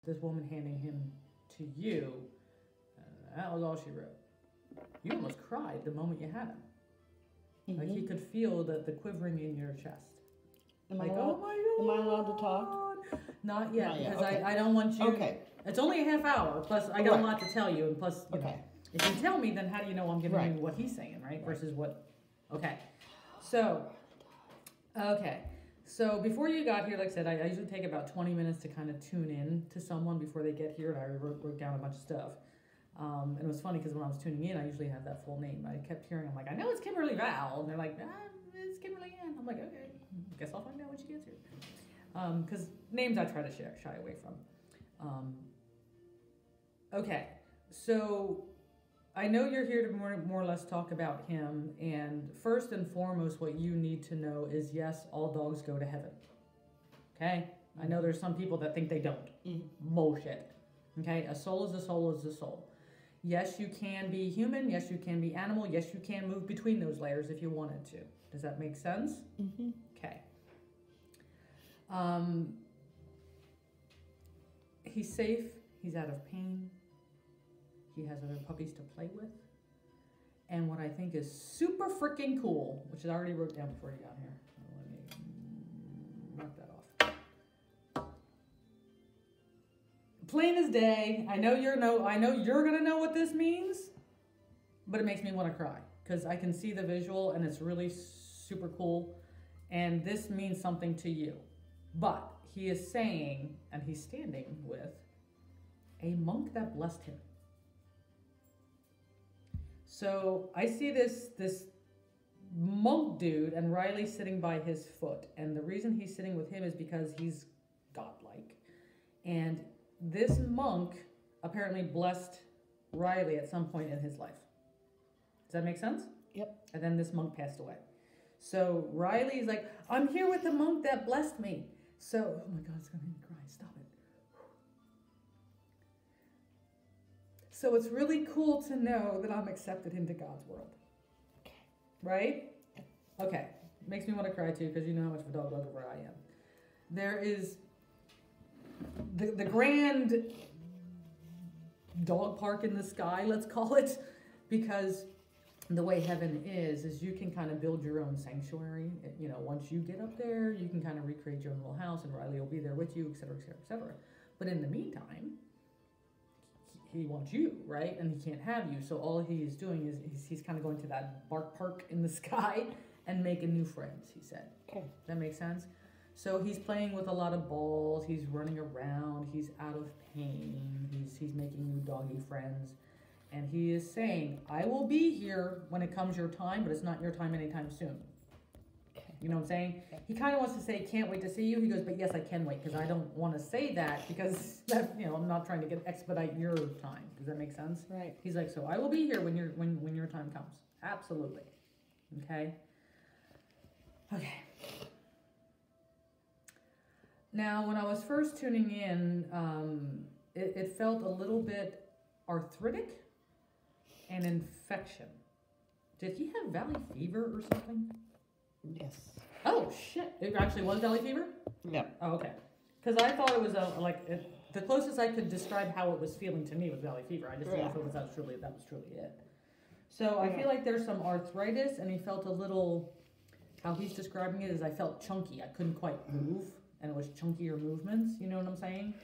this woman handing him to you, that was all she wrote. You almost cried the moment you had him. Mm-hmm. Like he could feel the quivering in your chest. Am Like, I oh my God. Am I allowed to talk? Not yet, Not yet, because okay. I don't want you. Okay. It's only a half hour, plus I got Right. a lot to tell you, and plus, you know, Okay. if you tell me, then how do you know I'm giving Right. you what he's saying, right? Versus what, okay. So, so before you got here, like I said, I usually take about 20 minutes to kind of tune in to someone before they get here, and I wrote down a bunch of stuff. And it was funny because when I was tuning in, I usually have that full name. I kept hearing, I'm like, I know it's Kimberly Val, and they're like, it's Kimberly Ann. I'm like, okay, guess I'll find out when she gets here. Because names I try to shy away from. Okay, so I know you're here to more or less talk about him, and first and foremost, what you need to know is yes, all dogs go to heaven. Okay? I know there's some people that think they don't. Mm-hmm. Bullshit. Okay? A soul is a soul is a soul. Yes, you can be human. Yes, you can be animal. Yes, you can move between those layers if you wanted to. Does that make sense? Mm-hmm. Okay. He's safe. He's out of pain. He has other puppies to play with. And what I think is super freaking cool, which I already wrote down before you got here. Let me mark that off. Plain as day. I know you're gonna know what this means, but it makes me want to cry because I can see the visual and it's really super cool. And this means something to you. But he is saying, and he's standing with a monk that blessed him. So I see this monk dude and Riley sitting by his foot. And the reason he's sitting with him is because he's godlike. And this monk apparently blessed Riley at some point in his life. Does that make sense? Yep. And then this monk passed away. So Riley's like, I'm here with the monk that blessed me. So, oh my God, it's going to make me cry. Stop it. So it's really cool to know that I'm accepted into God's world. Okay. Right? Okay. Makes me want to cry too because you know how much of a dog lover I am. There is the grand dog park in the sky, let's call it, because the way heaven is you can kind of build your own sanctuary. You know, once you get up there, you can kind of recreate your own little house, and Riley will be there with you, et cetera, et cetera, et cetera. But in the meantime, he wants you, right? And he can't have you. So all he's doing is he's kind of going to that bark park in the sky and making new friends, he said. Okay. Does that make sense? So he's playing with a lot of balls. He's running around. He's out of pain. He's making new doggy friends. And he is saying, I will be here when it comes your time, but it's not your time anytime soon. Okay. You know what I'm saying? He kind of wants to say, can't wait to see you. He goes, but yes, I can wait, because I don't want to say that because that, you know, I'm not trying to expedite your time. Does that make sense? Right. He's like, so I will be here when your time comes. Absolutely. Okay. Okay. Now, when I was first tuning in, it felt a little bit arthritic and infection. Did he have valley fever or something? Yes. Oh, shit. It actually was valley fever? Yeah. Oh, okay. Because I thought it was the closest I could describe how it was feeling to me was valley fever. I just didn't know if that was truly it. So I feel like there's some arthritis, and he felt a little, how he's describing it is I felt chunky. I couldn't quite move, and it was chunkier movements, you know what I'm saying?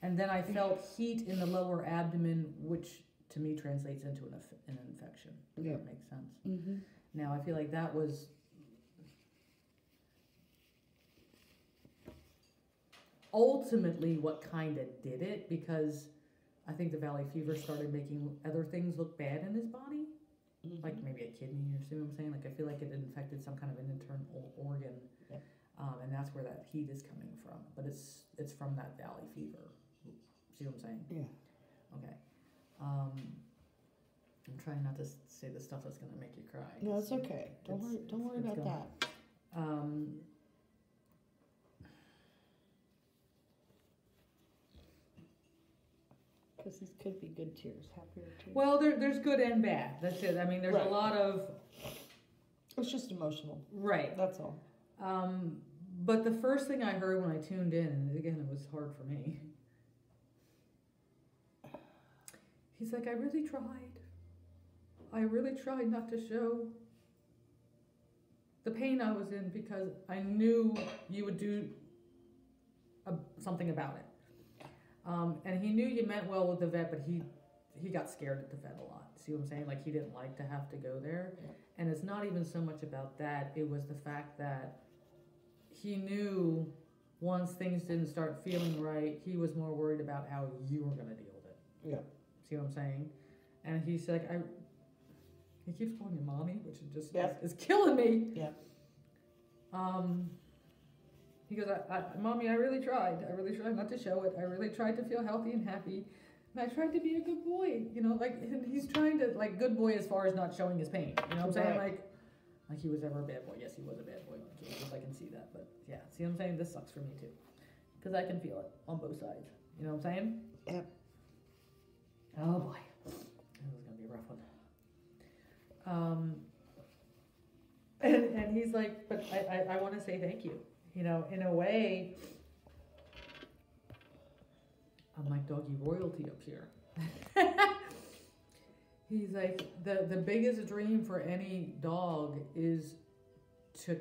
And then I felt heat in the lower abdomen, which to me translates into an infection. Does that make sense? Mm-hmm. Now, I feel like that was ultimately what kind of did it, because I think the valley fever started making other things look bad in his body, like maybe a kidney, or see what I'm saying? Like I feel like it infected some kind of an internal organ, and that's where that heat is coming from. But it's from that valley fever. See what I'm saying? Yeah. Okay. I'm trying not to say the stuff that's going to make you cry. No, it's okay. Don't worry about that. Because these could be good tears, happier tears. Well, there's good and bad. That's it. I mean, there's a lot of... It's just emotional. Right. That's all. But the first thing I heard when I tuned in, and again, it was hard for me, He's like, I really tried. I really tried not to show the pain I was in because I knew you would do something about it. And he knew you meant well with the vet, but he got scared at the vet a lot. See what I'm saying? Like, he didn't like to have to go there. Yeah. And it's not even so much about that. It was the fact that he knew once things didn't start feeling right, he was more worried about how you were going to deal with it. Yeah. See what I'm saying? And he's like, he keeps calling you mommy, which is just is killing me. Yeah. He goes, Mommy, I really tried. I really tried not to show it. I really tried to feel healthy and happy. And I tried to be a good boy. You know, like, and he's trying to, like, good boy as far as not showing his pain. You know what I'm saying? Like he was ever a bad boy. Yes, he was a bad boy when he came, because I can see that. But, yeah, see what I'm saying? This sucks for me, too. Because I can feel it on both sides. You know what I'm saying? Yep. Oh, boy. This is going to be a rough one. And he's like, but I want to say thank you. You know, in a way, I'm like doggy royalty up here. He's like, the biggest dream for any dog is to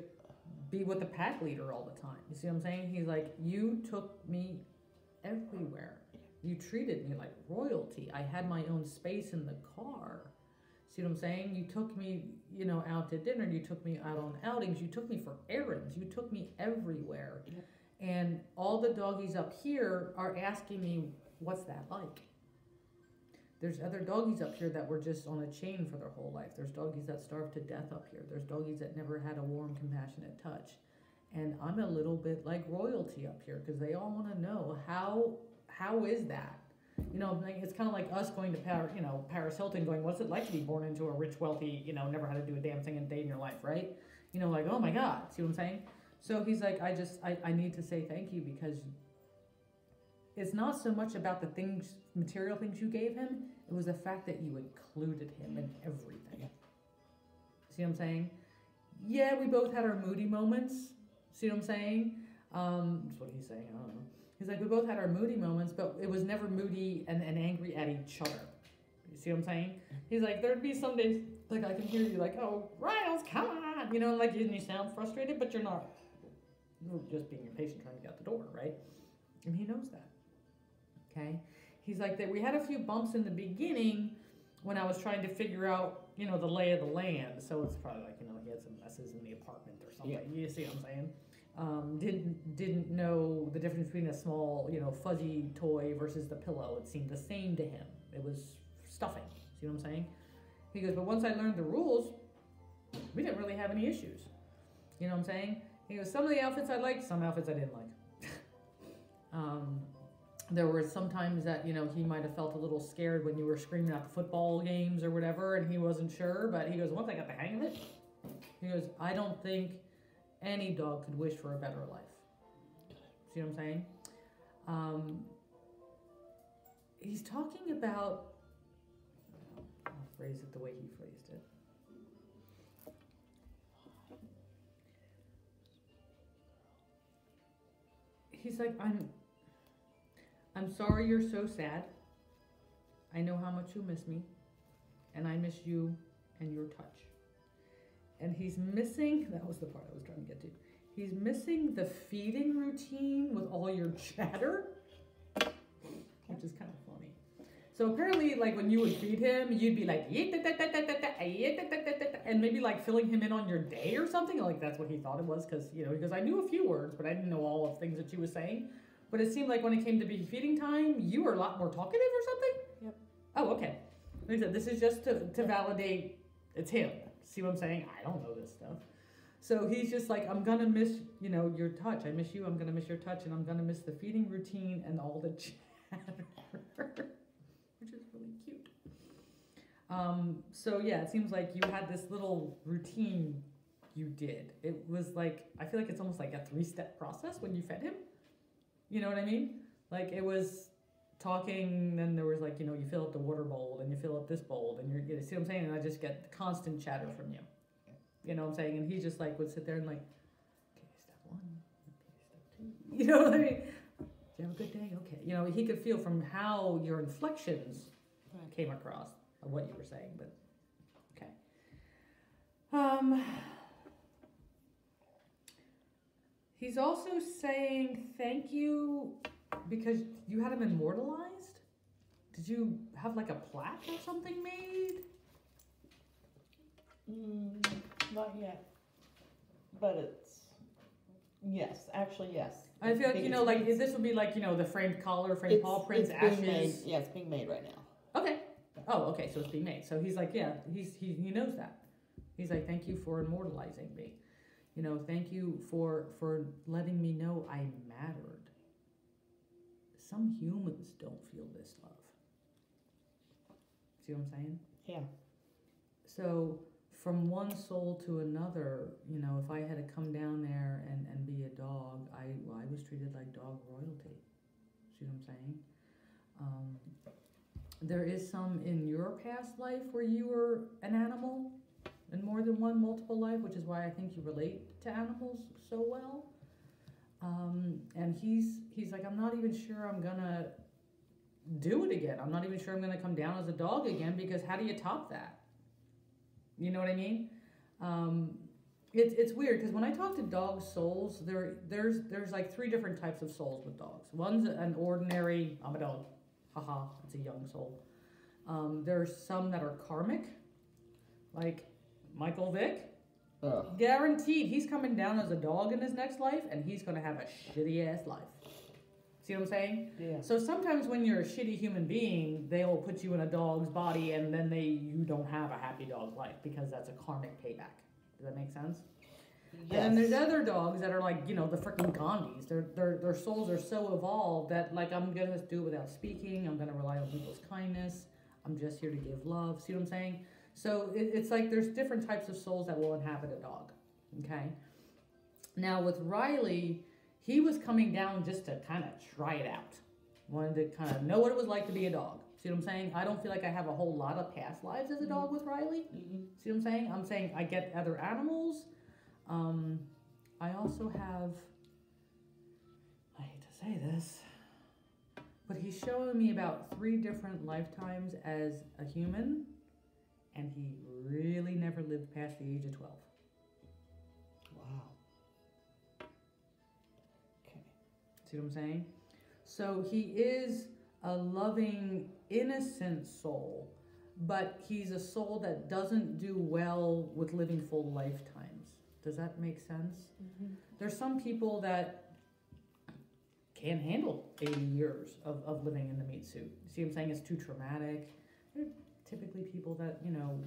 be with the pack leader all the time. You see what I'm saying? He's like, you took me everywhere. You treated me like royalty. I had my own space in the car. See what I'm saying? You took me, you know, out to dinner. You took me out on outings. You took me for errands. You took me everywhere. Yep. And all the doggies up here are asking me, what's that like? There's other doggies up here that were just on a chain for their whole life. There's doggies that starved to death up here. There's doggies that never had a warm, compassionate touch. And I'm a little bit like royalty up here because they all want to know, how is that? You know, it's kind of like us going to Paris Hilton going, what's it like to be born into a rich, wealthy, you know, never had to do a damn thing in a day in your life, right? You know, like, oh my God, see what I'm saying? So he's like, I need to say thank you because it's not so much about the things, material things you gave him, it was the fact that you included him in everything. See what I'm saying? Yeah, we both had our moody moments. See what I'm saying? That's what he's saying, I don't know. He's like, we both had our moody moments, but it was never moody and angry at each other. You see what I'm saying? He's like, there'd be some days, like, I can hear you like, oh, Riles, come on. You know, like, and you sound frustrated, but you're not. You're just being impatient trying to get out the door, right? And he knows that. Okay? He's like, that we had a few bumps in the beginning when I was trying to figure out, you know, the lay of the land. So it's probably like, you know, he had some messes in the apartment or something. Yeah. You see what I'm saying? Didn't know the difference between a small, you know, fuzzy toy versus the pillow. It seemed the same to him. It was stuffing. See what I'm saying? He goes, but once I learned the rules, we didn't really have any issues. You know what I'm saying? He goes, some of the outfits I liked, some outfits I didn't like. There were some times that, you know, he might have felt a little scared when you were screaming at the football games or whatever, and he wasn't sure, but he goes, once I got the hang of it, he goes, I don't think any dog could wish for a better life. See what I'm saying? He's talking about, I'll phrase it the way he phrased it. He's like, I'm sorry you're so sad. I know how much you miss me, and I miss you and your touch. And he's missing, that was the part I was trying to get to. He's missing the feeding routine with all your chatter, which is kind of funny. So apparently, like, when you would feed him, you'd be like, and maybe like filling him in on your day or something. Like, that's what he thought it was, because, you know, because I knew a few words, but I didn't know all of the things that she was saying. But it seemed like when it came to be feeding time, you were a lot more talkative or something? Yep. Oh, okay. Like I said, this is just to validate it's him. See what I'm saying? I don't know this stuff. So he's just like, I'm going to miss, you know, your touch. I miss you. I'm going to miss your touch. And I'm going to miss the feeding routine and all the chatter, which is really cute. So, yeah, it seems like you had this little routine you did. It was like, I feel like it's almost like a 3-step process when you fed him. You know what I mean? Like, it was talking, then there was like, you know, you fill up the water bowl, and you fill up this bowl, and you see what I'm saying? And I just get constant chatter from you. You know what I'm saying? And he just like would sit there and like, okay, step 1, okay, step 2. You know what I mean? Did you have a good day? Okay. You know, he could feel from how your inflections came across of what you were saying, but okay. He's also saying thank you because you had him immortalized. Did you have like a plaque or something made? Not yet. But it's, yes, actually, yes. I feel like, like this would be like, the framed collar, framed paw prints, it's being ashes. made, yeah, it's being made right now. Okay. Oh, okay, so it's being made. So he's like, yeah, he knows that. He's like, thank you for immortalizing me. Thank you for letting me know I mattered. Some humans don't feel this love. See what I'm saying? Yeah. So from one soul to another, if I had to come down there and be a dog, I was treated like dog royalty. See what I'm saying? There is some in your past life where you were an animal in more than one multiple life, which is why I think you relate to animals so well. And he's like, I'm not even sure I'm gonna do it again. I'm not even sure I'm gonna come down as a dog again, because how do you top that? You know what I mean? It's weird because when I talk to dog souls, there's like 3 different types of souls with dogs. One's an ordinary, I'm a dog, haha, it's a young soul. There's some that are karmic, like Michael Vick. Guaranteed he's coming down as a dog in his next life, and he's gonna have a shitty ass life. See what I'm saying? Yeah. So sometimes when you're a shitty human being, they'll put you in a dog's body, and then you don't have a happy dog life because that's a karmic payback. Does that make sense? Yes. And then there's other dogs that are like, the freaking Gandhis. Their souls are so evolved that, like, I'm gonna do it without speaking. I'm gonna rely on people's kindness. I'm just here to give love. See what I'm saying? So it's like there's different types of souls that will inhabit a dog. Okay. Now with Riley, he was coming down just to kind of try it out. Wanted to kind of know what it was like to be a dog. See what I'm saying? I don't feel like I have a whole lot of past lives as a dog with Riley. See what I'm saying? I'm saying I get other animals. I also have, I hate to say this, but he's showing me about 3 different lifetimes as a human, and he really never lived past the age of 12. Wow. Okay. See what I'm saying? So he is a loving, innocent soul, but he's a soul that doesn't do well with living full lifetimes. Does that make sense? Mm-hmm. There's some people that can't handle 80 years of living in the meat suit. See what I'm saying? It's too traumatic. They're typically people that, I don't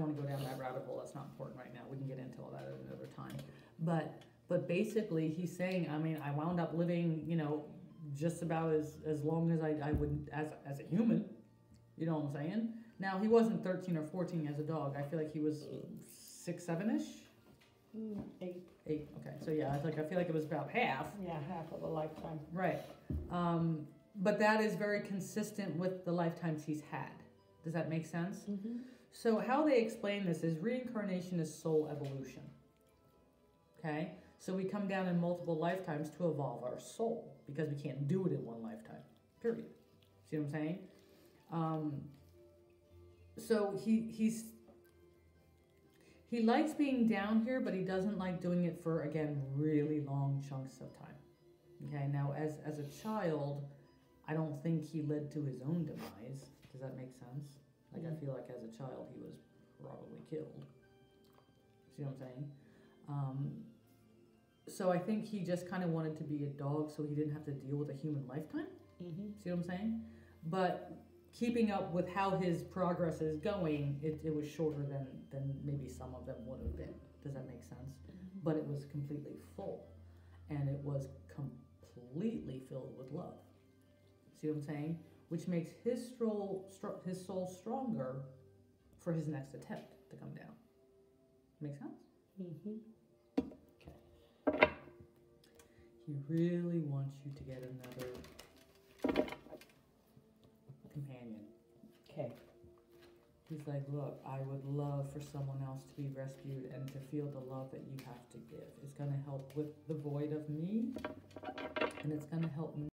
want to go down that rabbit hole. That's not important right now. We can get into all that at another time. But basically, he's saying, I wound up living, just about as long as I would as a human. You know what I'm saying? Now, he wasn't 13 or 14 as a dog. I feel like he was 6, 7-ish? 8. 8, okay. So yeah, I feel like it was about half. Yeah, half of a lifetime. Right. But that is very consistent with the lifetimes he's had. Does that make sense? Mm-hmm. So how they explain this is reincarnation is soul evolution. Okay? So we come down in multiple lifetimes to evolve our soul because we can't do it in one lifetime. Period. See what I'm saying? So he likes being down here, but he doesn't like doing it for, again, really long chunks of time. Okay, now as a child, I don't think he led to his own demise. Does that make sense? Like, I feel like as a child he was probably killed. See what I'm saying? So I think he just kind of wanted to be a dog so he didn't have to deal with a human lifetime. Mm-hmm. See what I'm saying? But keeping up with how his progress is going, it was shorter than maybe some of them would have been. Does that make sense? Mm-hmm. But it was completely full. And it was completely filled with love. See what I'm saying? Which makes his soul stronger for his next attempt to come down. Make sense? Mm-hmm. Okay. He really wants you to get another companion. Okay. He's like, look, I would love for someone else to be rescued and to feel the love that you have to give. It's going to help with the void of me, and it's going to help me